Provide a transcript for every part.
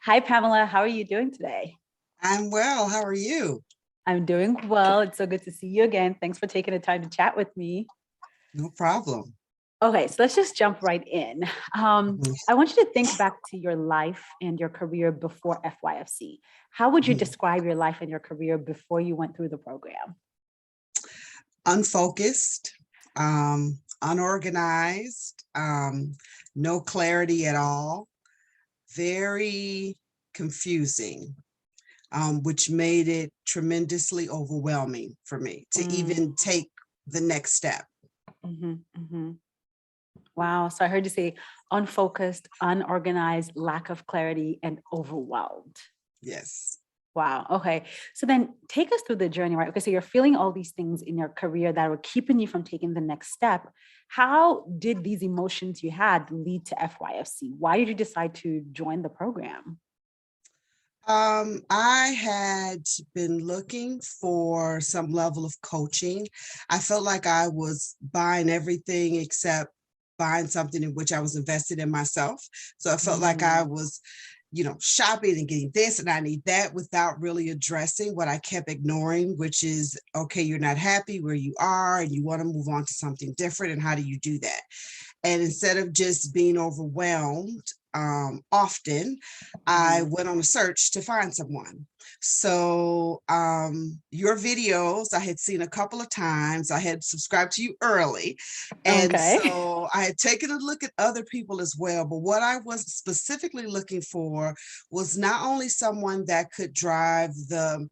Hi, Pamela. How are you doing today? I'm well. How are you? I'm doing well. It's so good to see you again. Thanks for taking the time to chat with me. No problem. Okay, so let's just jump right in. Mhm, I want you to think back to your life and your career before FYFC. How would you mhm. describe your life and your career before you went through the program? Unfocused, unorganized, no clarity at all, very confusing, which made it tremendously overwhelming for me to Mm, even take the next step. mhm, mhm. Wow. So I heard you say unfocused, unorganized, lack of clarity, and overwhelmed. Yes. Wow. Okay. So then take us through the journey, right? Okay. So you're feeling all these things in your career that were keeping you from taking the next step. How did these emotions you had lead to FYFC? Why did you decide to join the program? I had been looking for some level of coaching. I felt like I was buying everything except buying something in which I was invested in myself. So I felt like I Mm, was, shopping and getting this and I need that without really addressing what I kept ignoring, which is, okay, you're not happy where you are and you want to move on to something different. And how do you do that? And instead of just being overwhelmed, often, I mhm. went on a search to find someone. So your videos I had seen a couple of times. I had subscribed to you early. And Okay. so I had taken a look at other people as well. But what I was specifically looking for was not only someone that could drive the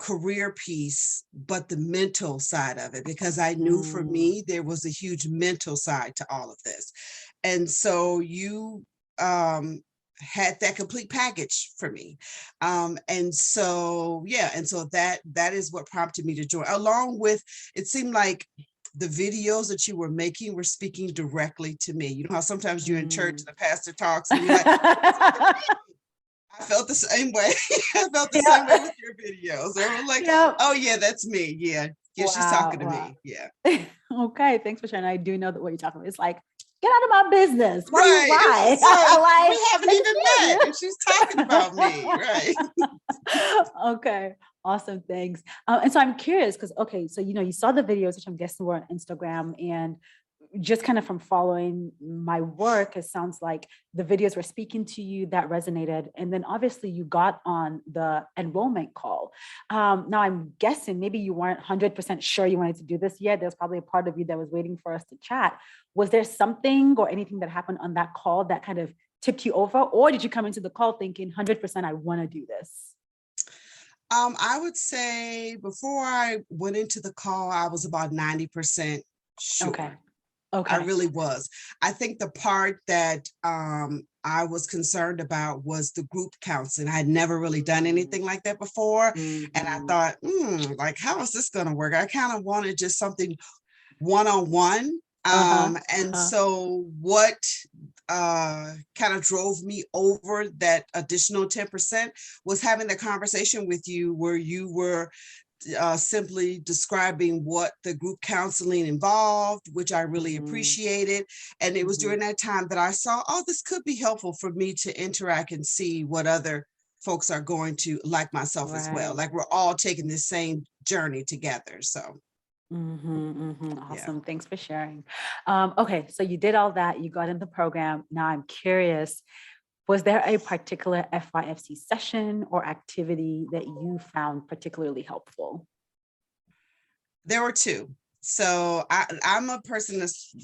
career piece, but the mental side of it, because I knew for Mm, me, there was a huge mental side to all of this. And so you um, had that complete package for me. And so, yeah, and so that is what prompted me to join, along with, it seemed like the videos that you were making were speaking directly to me. You know how sometimes you're in church mm. and the pastor talks and you're like, "That's me." I felt the same way. I felt the same way Yeah. with your videos. They were like, Yeah. oh yeah, that's me. Yeah. Yeah, she's talking Wow. to Wow. me. Yeah. Okay. Thanks for sharing. I do know that what you're talking about. It's like, get out of my business. What do you Right. It why? was like, Like, we haven't even met. And she's talking about me. Right. okay, awesome, thanks. And so I'm curious because okay, so you saw the videos, which I'm guessing were on Instagram, and just kind of from following my work, it sounds like the videos were speaking to you that resonated, and then obviously you got on the enrollment call. Now I'm guessing maybe you weren't 100% sure you wanted to do this yet. There's probably a part of you that was waiting for us to chat. Was there something or anything that happened on that call that kind of tipped you over, or did you come into the call thinking 100% I want to do this? I would say before I went into the call, I was about 90% Okay. sure. I Okay. really was. I think the part that I was concerned about was the group counseling. I had never really done anything like that before. And I Mhm. thought, like, how is this going to work? I kind of wanted just something one-on-one. Uh-huh. And Uh-huh. so what kind of drove me over that additional 10% was having the conversation with you where you were simply describing what the group counseling involved, which I really Mhm. appreciated. And it was during Mhm. that time that I saw, oh, this could be helpful for me to interact and see what other folks are going to, like myself as well. Right. Like we're all taking this same journey together. So, yeah. Awesome. Thanks for sharing. Okay, so you did all that. You got in the program. Now I'm curious, was there a particular FYFC session or activity that you found particularly helpful? There were two. So I'm a person that's,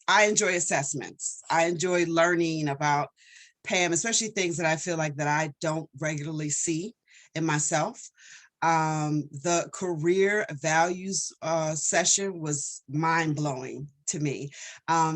I enjoy assessments. I enjoy learning about Pam, especially things that I feel like that I don't regularly see in myself. The career values session was mind blowing to me,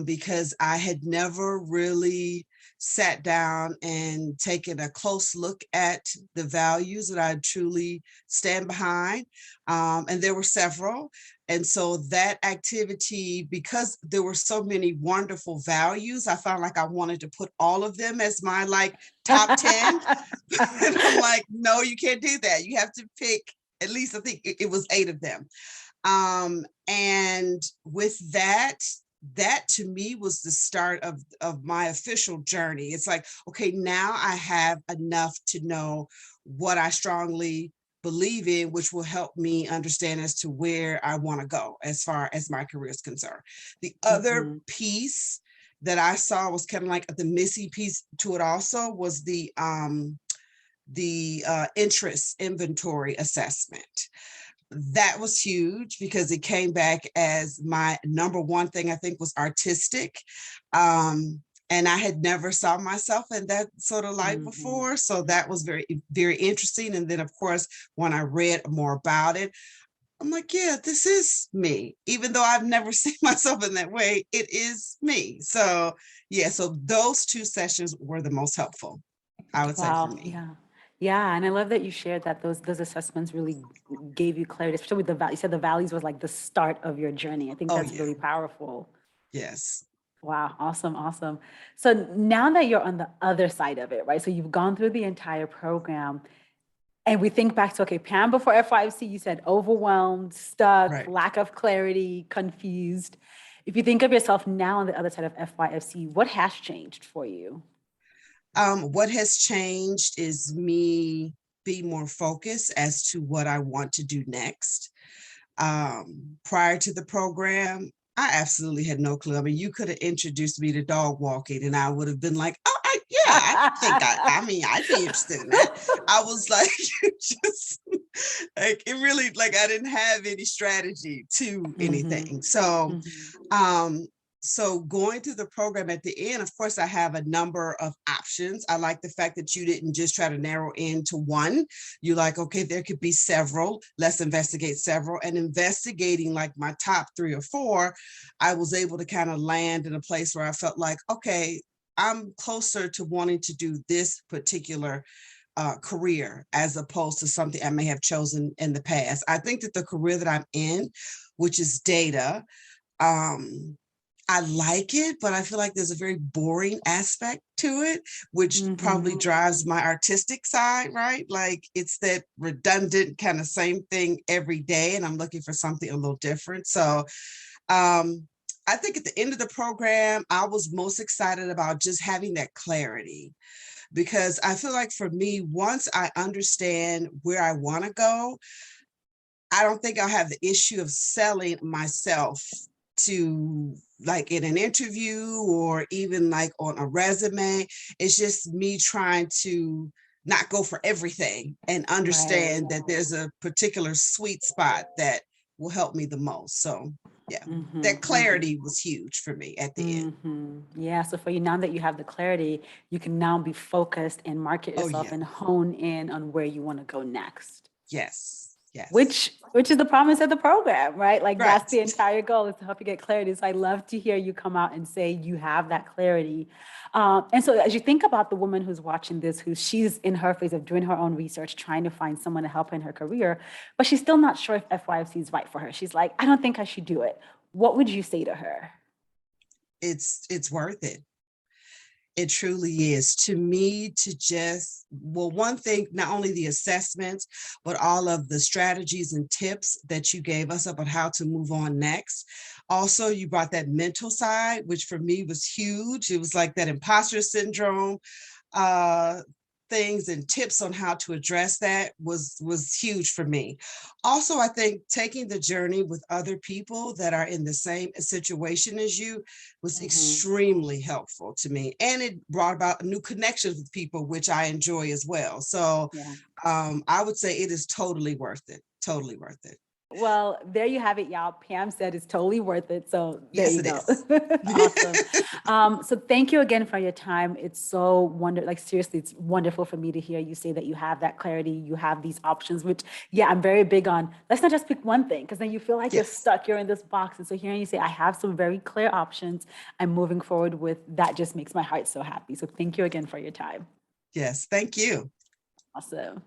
because I had never really sat down and taken a close look at the values that I truly stand behind. And there were several. And so that activity, because there were so many wonderful values, I found like I wanted to put all of them as my like top 10. And I'm like, no, you can't do that. You have to pick at least, I think it was 8 of them. And with that, that to me was the start of my official journey. It's like, okay, now I have enough to know what I strongly believe in, which will help me understand as to where I want to go as far as my career is concerned. The other piece that I saw was kind of like the missing piece to it also was the interest inventory assessment. That was huge because it came back as my number one thing, I think, was artistic. And I had never saw myself in that sort of light before. So that was very, very interesting. And then, of course, when I read more about it, I'm like, yeah, this is me. Even though I've never seen myself in that way, it is me. So yeah, so those two sessions were the most helpful, I would say, for Wow. me. Yeah. Yeah. And I love that you shared that those assessments really gave you clarity, especially with the value. You said the values was like the start of your journey. I think Oh, that's yeah. really powerful. Yes. Wow. Awesome. Awesome. So now that you're on the other side of it, right? So you've gone through the entire program and we think back to, okay, Pam, before FYFC, you said overwhelmed, stuck, Right. lack of clarity, confused. If you think of yourself now on the other side of FYFC, what has changed for you? What has changed is me being more focused as to what I want to do next. Prior to the program, I absolutely had no clue. I mean, you could have introduced me to dog walking and I would have been like, oh, yeah, I mean, I'd be interested in that. I was like, just like, it really, like, I didn't have any strategy to anything. So, so going through the program at the end, of course, I have a number of options. I like the fact that you didn't just try to narrow into one. You're like, okay, there could be several. Let's investigate several. And investigating like my top 3 or 4, I was able to kind of land in a place where I felt like, okay, I'm closer to wanting to do this particular career as opposed to something I may have chosen in the past. I think that the career that I'm in, which is data, I like it, but I feel like there's a very boring aspect to it, which probably drives my artistic side, right? Like it's that redundant kind of same thing every day, and I'm looking for something a little different. So I think at the end of the program, I was most excited about just having that clarity, because I feel like for me, once I understand where I want to go, I don't think I'll have the issue of selling myself to like in an interview or even like on a resume. It's just me trying to not go for everything and understand that there's a particular sweet spot that will help me the most. So yeah, that clarity was huge for me at the end. Yeah. So for you, now that you have the clarity, you can now be focused and market Oh yourself yeah. and hone in on where you want to go next. Yes. Yes. Which is the promise of the program, right? Like Right. that's the entire goal, is to help you get clarity. So I love to hear you come out and say you have that clarity. And so as you think about the woman who's watching this, she's in her phase of doing her own research, trying to find someone to help her in her career, but she's still not sure if FYFC is right for her. She's like, I don't think I should do it. What would you say to her? It's worth it. It truly is. To me, to just, well, one thing, not only the assessments, but all of the strategies and tips that you gave us about how to move on next. Also, you brought that mental side, which for me was huge. It was like that imposter syndrome things and tips on how to address that was huge for me. Also, I think taking the journey with other people that are in the same situation as you was extremely helpful to me, and it brought about new connections with people, which I enjoy as well. So I would say it is totally worth it. Totally worth it. Well, there you have it, y'all. Pam said it's totally worth it. So there Yes, you it go. is. Awesome. So thank you again for your time. It's so wonderful. Like seriously, it's wonderful for me to hear you say that you have that clarity, you have these options, which yeah, I'm very big on. Let's not just pick one thing, because then you feel like you're stuck, you're in this box. And so hearing you say, I have some very clear options, I'm moving forward with, that just makes my heart so happy. So thank you again for your time. Yes, thank you. Awesome.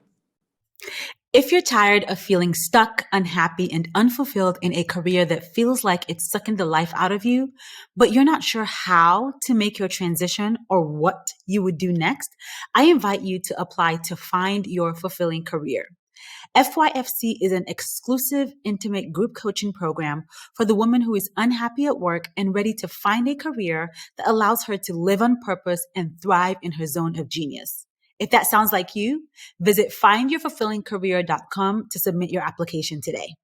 If you're tired of feeling stuck, unhappy, and unfulfilled in a career that feels like it's sucking the life out of you, but you're not sure how to make your transition or what you would do next, I invite you to apply to find your fulfilling career. FYFC is an exclusive, intimate group coaching program for the woman who is unhappy at work and ready to find a career that allows her to live on purpose and thrive in her zone of genius. If that sounds like you, visit findyourfulfillingcareer.com to submit your application today.